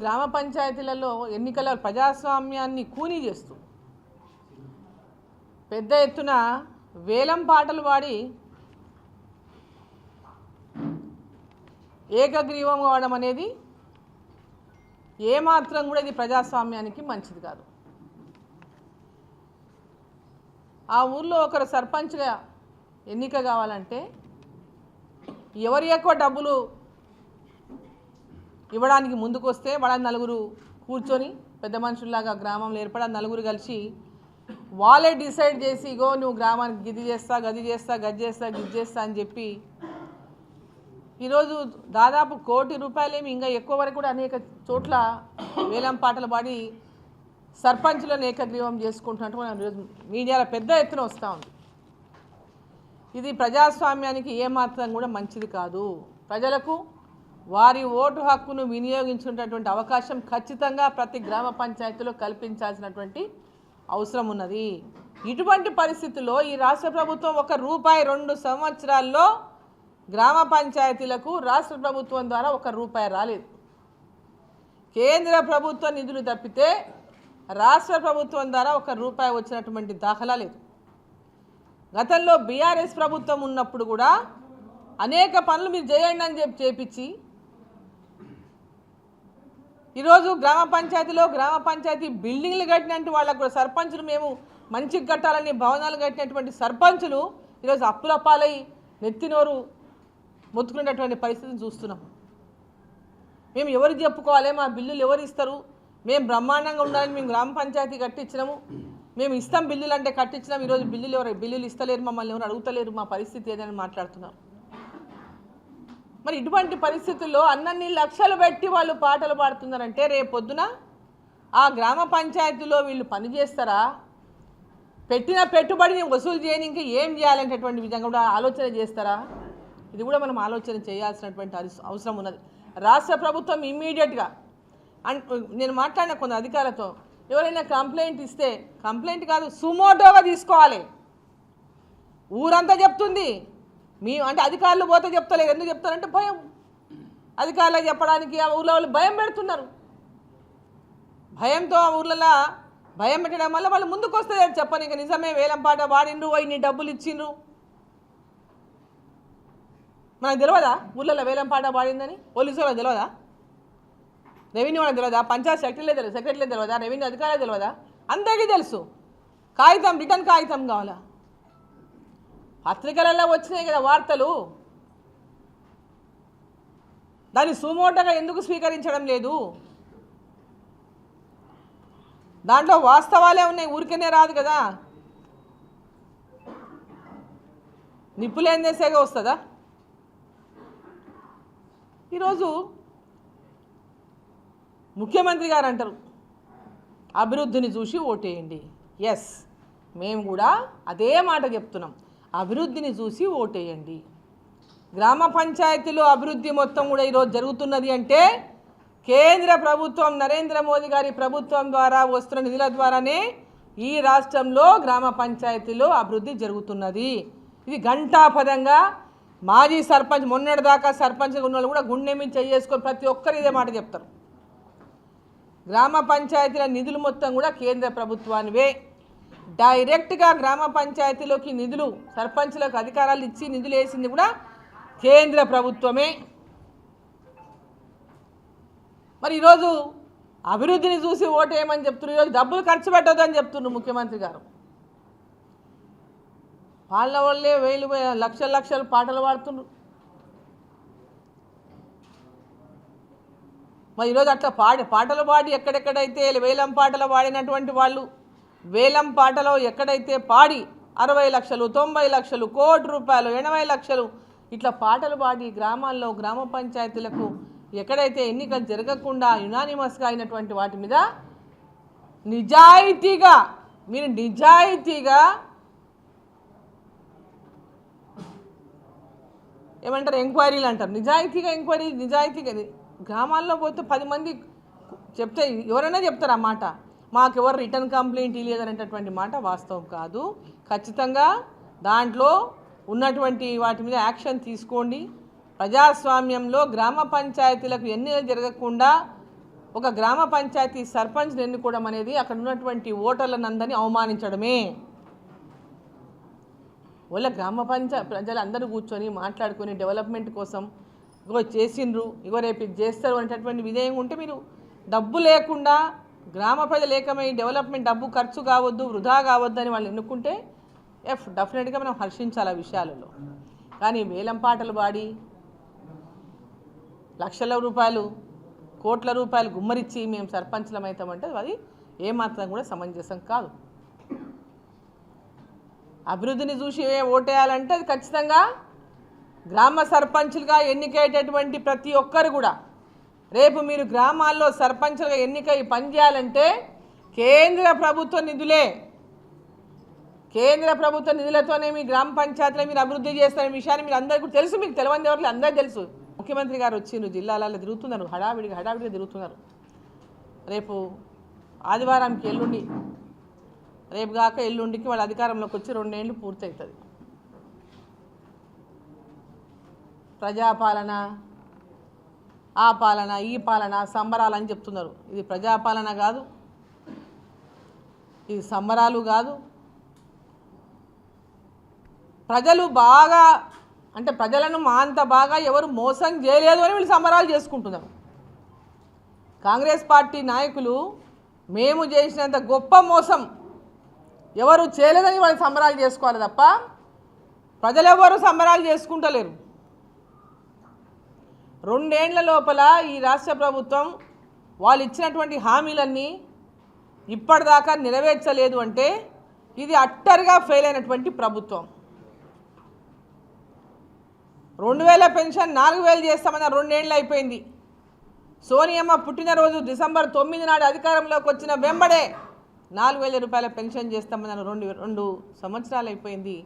గ్రామ పంచాయతీలలో ఎన్నికల ప్రజాస్వామ్యాన్ని కూనీ చేస్తూ పెద్ద ఎత్తున వేలం పాటలు పాడి ఏకగ్రీవం కావడం అనేది ఏమాత్రం కూడా ఇది ప్రజాస్వామ్యానికి మంచిది కాదు. ఆ ఊర్లో ఒకరు సర్పంచ్గా ఎన్నిక కావాలంటే ఎవరు ఎక్కువ డబ్బులు ఇవ్వడానికి ముందుకు వస్తే వాళ్ళని నలుగురు కూర్చొని పెద్ద మనుషుల్లాగా గ్రామంలో ఏర్పడి నలుగురు కలిసి వాళ్ళే డిసైడ్ చేసి ఇగో నువ్వు గ్రామానికి గిది చేస్తా గది చేస్తా గది చేస్తా గిది చేస్తా అని చెప్పి ఈరోజు దాదాపు ₹1 కోటి ఇంకా ఎక్కువ వరకు కూడా అనేక చోట్ల వేలం పాటలు పాడి సర్పంచులను ఏకగ్రీవం చేసుకుంటున్నట్టు మనం ఈరోజు మీడియాలో పెద్ద ఎత్తున వస్తూ ఉంది. ఇది ప్రజాస్వామ్యానికి ఏమాత్రం కూడా మంచిది కాదు. ప్రజలకు వారి ఓటు హక్కును వినియోగించుకునేటువంటి అవకాశం ఖచ్చితంగా ప్రతి గ్రామ పంచాయతీలో కల్పించాల్సినటువంటి అవసరం ఉన్నది. ఇటువంటి పరిస్థితుల్లో ఈ రాష్ట్ర ప్రభుత్వం ₹1 2 సంవత్సరాల్లో గ్రామ పంచాయతీలకు రాష్ట్ర ప్రభుత్వం ద్వారా ₹1 రాలేదు. కేంద్ర ప్రభుత్వ నిధులు తప్పితే రాష్ట్ర ప్రభుత్వం ద్వారా ₹1 వచ్చినటువంటి దాఖలా లేదు. గతంలో బీఆర్ఎస్ ప్రభుత్వం ఉన్నప్పుడు కూడా అనేక పనులు మీరు చేయండి అని చెప్పి చేపించి ఈరోజు గ్రామ పంచాయతీ బిల్డింగ్లు కట్టినట్టు వాళ్ళకు కూడా సర్పంచులు మేము మంచిగా కట్టాలని భవనాలు కట్టినటువంటి సర్పంచులు ఈరోజు అప్పుల పాలై నెత్తినోరు మొత్తుకునేటటువంటి పరిస్థితిని చూస్తున్నాం. మేము ఎవరికి చెప్పుకోవాలి, మా బిల్లులు ఎవరు ఇస్తారు, మేము బ్రహ్మాండంగా ఉండాలని మేము గ్రామ పంచాయతీ కట్టించినాము, మేము ఇస్తాం బిల్లులు అంటే కట్టించినాం, ఈరోజు బిల్లులు ఇస్తలేరు, మమ్మల్ని ఎవరు అడుగుతలేరు, మా పరిస్థితి ఏదని మాట్లాడుతున్నాం. మరి ఇటువంటి పరిస్థితుల్లో అన్నన్ని లక్షలు పెట్టి వాళ్ళు పాటలు పాడుతున్నారంటే రేపొద్దున ఆ గ్రామ పంచాయతీలో వీళ్ళు పనిచేస్తారా, పెట్టిన పెట్టుబడిని వసూలు చేయని ఇంకా ఏం చేయాలనేటటువంటి విధంగా కూడా ఆలోచన చేస్తారా? ఇది కూడా మనం ఆలోచన చేయాల్సినటువంటి అవసరం ఉన్నది. రాష్ట్ర ప్రభుత్వం ఇమ్మీడియట్గా నేను మాట్లాడిన కొన్ని అధికారులతో ఎవరైనా కంప్లైంట్ ఇస్తే కంప్లైంట్ కాదు సుమోటోగా తీసుకోవాలి. ఊరంతా చెప్తుంది అంటే అధికారులు పోతే చెప్తలేరు. ఎందుకు చెప్తారంటే భయం. అధికారులకు చెప్పడానికి ఆ ఊళ్ళో వాళ్ళు భయం పెడుతున్నారు. భయంతో ఆ ఊర్లలో భయం పెట్టడం వల్ల వాళ్ళు ముందుకు వస్తే చెప్పని ఇక నిజమే వేలం పాట వాడిండ్రు, ఇన్ని డబ్బులు ఇచ్చిండ్రు. మనకు తెలియదా ఊళ్ళలో వేలం పాట వాడిందని? పోలీసు వాళ్ళకి తెలియదా? రెవెన్యూ వాళ్ళకి తెలియదా? పంచాయత్ సెక్రటరీలే తెలియదా? రెవెన్యూ అధికారులు తెలియదా? అందరికీ తెలుసు. కాగితం రిటర్న్ కాగితం కావాలా? పత్రికలలో వచ్చినాయి కదా వార్తలు. దాన్ని సుమోటోగా ఎందుకు స్వీకరించడం లేదు? దాంట్లో వాస్తవాలే ఉన్నాయి, ఊరికనే రాదు కదా. నిప్పులేం చేసేగా వస్తుందా? ఈరోజు ముఖ్యమంత్రి గారు అంటారు అభివృద్ధిని చూసి ఓటేయండి. ఎస్, మేము కూడా అదే మాట చెప్తున్నాం, అభివృద్ధిని చూసి ఓటేయండి. గ్రామ పంచాయతీలో అభివృద్ధి మొత్తం కూడా ఈరోజు జరుగుతున్నది అంటే కేంద్ర ప్రభుత్వం నరేంద్ర మోదీ గారి ప్రభుత్వం ద్వారా వస్తున్న నిధుల ద్వారానే ఈ రాష్ట్రంలో గ్రామ పంచాయతీలో అభివృద్ధి జరుగుతున్నది. ఇది ఘంటాపదంగా మాజీ సర్పంచ్ మొన్నటిదాకా సర్పంచ్గా ఉన్న వాళ్ళు కూడా గుండె మీద చేసుకొని ప్రతి ఒక్కరు ఇదే మాట చెప్తారు. గ్రామ పంచాయతీల నిధులు మొత్తం కూడా కేంద్ర ప్రభుత్వానివే. డైరెక్ట్గా గ్రామ పంచాయతీలోకి నిధులు సర్పంచ్లకు అధికారాలు ఇచ్చి నిధులు వేసింది కూడా కేంద్ర ప్రభుత్వమే. మరి ఈరోజు అభివృద్ధిని చూసి ఓటేయమని చెప్తున్నారు, ఈరోజు డబ్బులు ఖర్చు పెట్టొద్దని చెప్తున్నారు ముఖ్యమంత్రి గారు. వాళ్ళ వాళ్ళే వేలు లక్షలు పాటలు పాడుతున్నారు. మరి ఈరోజు అట్లా పాటలు పాడి ఎక్కడెక్కడైతే వేలం పాటలు పాడినటువంటి వాళ్ళు వేలం పాటలో ఎక్కడైతే పాడి 60 లక్షలు 90 లక్షలు ₹1 కోటి 80 లక్షలు ఇట్లా పాటలు పాడి గ్రామాల్లో గ్రామ పంచాయతీలకు ఎక్కడైతే ఎన్నికలు జరగకుండా యునానిమస్గా అయినటువంటి వాటి మీద నిజాయితీగా ఏమంటారు ఎంక్వైరీలు అంటారు, నిజాయితీగా గ్రామాల్లో పోతే 10 మంది చెప్తే ఎవరైనా చెప్తారు ఆ మాట. మాకెవరు రిటర్న్ కంప్లైంట్ ఇవ్వలేదనేటటువంటి మాట వాస్తవం కాదు. ఖచ్చితంగా దాంట్లో ఉన్నటువంటి వాటి మీద యాక్షన్ తీసుకోండి. ప్రజాస్వామ్యంలో గ్రామ పంచాయతీలకు ఎన్నికలు జరగకుండా ఒక గ్రామ పంచాయతీ సర్పంచ్ని ఎన్నుకోవడం అనేది అక్కడ ఉన్నటువంటి ఓటర్లనందరినీ అవమానించడమే. వాళ్ళ గ్రామ ప్రజలందరూ కూర్చొని మాట్లాడుకొని డెవలప్మెంట్ కోసం ఇగో చేసిండ్రు, ఇగో రేపు ఇది చేస్తారు అనేటటువంటి విధేయం ఉంటే మీరు డబ్బు లేకుండా గ్రామ ప్రజలు ఏకమై డెవలప్మెంట్ డబ్బు ఖర్చు కావద్దు, వృధా కావద్దు అని వాళ్ళు ఎన్నుకుంటే డెఫినెట్గా మనం హర్షించాలి ఆ విషయాలలో. కానీ వేలం పాటలు పాడి లక్షల రూపాయలు కోట్ల రూపాయలు గుమ్మరిచ్చి మేము సర్పంచ్లం అవుతామంటే అది ఏమాత్రం కూడా సమంజసం కాదు. అభివృద్ధిని చూసి ఓటేయాలంటే అది ఖచ్చితంగా గ్రామ సర్పంచులుగా ఎన్నికయ్యేటటువంటి ప్రతి ఒక్కరు కూడా రేపు మీరు గ్రామాల్లో సర్పంచులుగా ఎన్నికై పనిచేయాలంటే కేంద్ర ప్రభుత్వ నిధులతోనే మీ గ్రామ పంచాయతీలో మీరు అభివృద్ధి చేస్తున్న విషయాన్ని మీరు అందరికీ తెలుసు. మీకు తెలియని ఎవరు అందరికీ తెలుసు. ముఖ్యమంత్రి గారు వచ్చిండ్రు, జిల్లాలలో తిరుగుతున్నారు, హడావిడిగా తిరుగుతున్నారు. రేపు ఆదివారానికి ఎల్లుండి, రేపు కాక ఎల్లుండికి వాళ్ళ అధికారంలోకి వచ్చి 2 ఏళ్ళు పూర్తవుతుంది. ప్రజాపాలన, ఆ పాలన, ఈ పాలన, సంబరాలు అని చెప్తున్నారు. ఇది ప్రజాపాలన కాదు, ఇది సంబరాలు కాదు. ప్రజలు బాగా అంటే ప్రజలను అంత బాగా ఎవరు మోసం చేయలేదు అని వీళ్ళు సంబరాలు చేసుకుంటున్నారు. కాంగ్రెస్ పార్టీ నాయకులు మేము చేసినంత గొప్ప మోసం ఎవరు చేయలేదని వాళ్ళు సంబరాలు చేసుకోవాలి తప్ప ప్రజలెవరు సంబరాలు చేసుకుంటలేరు. 2 ఏళ్ల లోపల ఈ రాష్ట్ర ప్రభుత్వం వాళ్ళు ఇచ్చినటువంటి హామీలన్నీ ఇప్పటిదాకా నెరవేర్చలేదు అంటే ఇది అట్టర్గా ఫెయిల్ అయినటువంటి ప్రభుత్వం. 2000 పెన్షన్ 4000 చేస్తామన్న 2 ఏళ్ళు అయిపోయింది. సోనియమ్మ పుట్టినరోజు డిసెంబర్ 9 నాడు అధికారంలోకి వచ్చిన వెంబడే 4000 రూపాయల పెన్షన్ చేస్తామన్న 2 సంవత్సరాలు అయిపోయింది.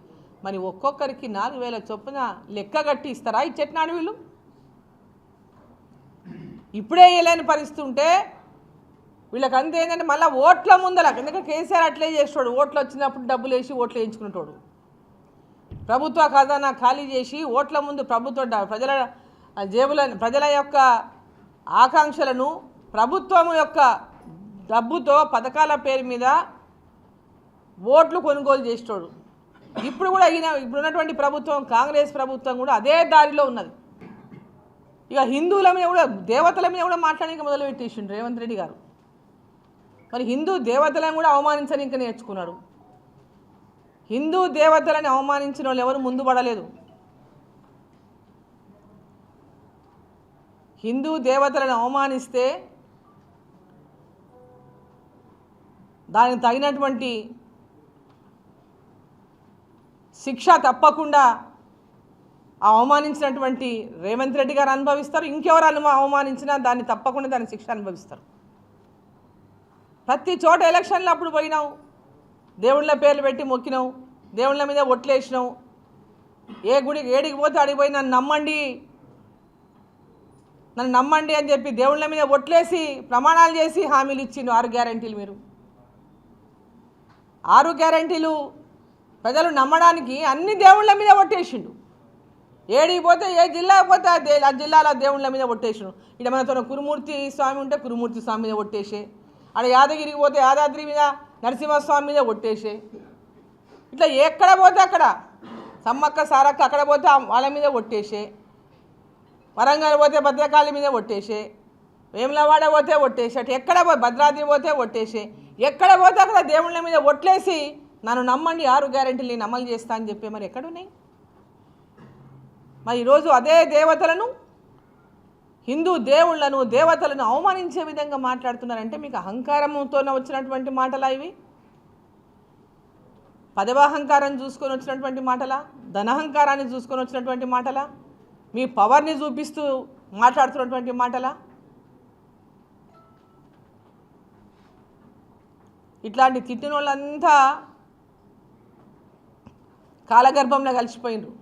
మరి ఒక్కొక్కరికి 4000 చొప్పున లెక్క కట్టి ఇస్తారా ఈ చెట్నాడు వీళ్ళు? ఇప్పుడే వేయలేని పరిస్థితి ఉంటే వీళ్ళకి అంతే ఏంటంటే మళ్ళీ ఓట్ల ముందల, ఎందుకంటే కేసీఆర్ అట్లే చేస్తాడు, ఓట్లు వచ్చినప్పుడు డబ్బులు వేసి ఓట్లు వేయించుకునేటోడు. ప్రభుత్వ ఖజానా ఖాళీ చేసి ఓట్ల ముందు ప్రజల ప్రజల యొక్క ఆకాంక్షలను ప్రభుత్వం యొక్క డబ్బుతో పథకాల పేరు మీద ఓట్లు కొనుగోలు చేసేటోడు. ఇప్పుడు కూడా ఇప్పుడున్నటువంటి ప్రభుత్వం, కాంగ్రెస్ ప్రభుత్వం కూడా అదే దారిలో ఉన్నది. ఇక హిందువుల మీద కూడా, దేవతల మీద కూడా మాట్లాడడానికి మొదలుపెట్టేసిండు రేవంత్ రెడ్డి గారు. మరి హిందూ దేవతలను కూడా అవమానించని ఇంకా నేర్చుకున్నాడు. హిందూ దేవతలను అవమానించిన వాళ్ళు ఎవరు ముందు పడలేదు. హిందూ దేవతలను అవమానిస్తే దానికి తగినటువంటి శిక్ష తప్పకుండా ఆ అవమానించినటువంటి రేవంత్ రెడ్డి గారు అనుభవిస్తారు. ఇంకెవరు అవమానించినా దాన్ని తప్పకుండా దాని శిక్ష అనుభవిస్తారు. ప్రతి చోట ఎలక్షన్లు అప్పుడు పోయినావు, దేవుళ్ళ పేర్లు పెట్టి మొక్కినావు, దేవుళ్ళ మీద ఒట్లేసినావు. ఏడికి పోతే అడిగి పోయి నన్ను నమ్మండి అని చెప్పి దేవుళ్ళ మీద ఒట్లేసి ప్రమాణాలు చేసి హామీలు ఇచ్చిండు. 6 గ్యారెంటీలు. మీరు 6 గ్యారెంటీలు ప్రజలు నమ్మడానికి అన్ని దేవుళ్ళ మీద ఒట్టేసిండు. ఏడికి పోతే ఏ జిల్లాకి పోతే ఆ జిల్లాలో దేవుళ్ళ మీద ఒట్టేసిండు. ఇక్కడ మనతో కురుమూర్తి స్వామి ఉంటే కురుమూర్తి స్వామి మీద ఒట్టేసే, అక్కడ యాదగిరికి పోతే యాదాద్రి మీద నరసింహస్వామి మీద ఒట్టేసే, ఇట్లా ఎక్కడ పోతే అక్కడ సమ్మక్క సారక్క అక్కడ పోతే వాళ్ళ మీద ఒట్టేసే, వరంగల్ పోతే భద్రకాళి మీద ఒట్టేసే, వేములవాడ పోతే ఒట్టేసే, అటు ఎక్కడ భద్రాద్రి పోతే ఒట్టేసే, ఎక్కడ పోతే అక్కడ దేవుళ్ళ మీద ఒట్లేసి నన్ను నమ్మండి 6 గ్యారెంటీలు నేను అమలు చేస్తా అని చెప్పి మరి ఎక్కడున్నాయి? మరి ఈరోజు అదే దేవతలను, హిందూ దేవుళ్లను, దేవతలను అవమానించే విధంగా మాట్లాడుతున్నారంటే మీకు అహంకారంతో వచ్చినటువంటి మాటలా ఇవి? పదవాహంకారం చూసుకొని వచ్చినటువంటి మాటలా? ధనహంకారాన్ని చూసుకొని వచ్చినటువంటి మాటలా? మీ పవర్ని చూపిస్తూ మాట్లాడుతున్నటువంటి మాటలా? ఇట్లాంటి తిట్టిన వాళ్ళంతా కాలగర్భంలో కలిసిపోయినరు.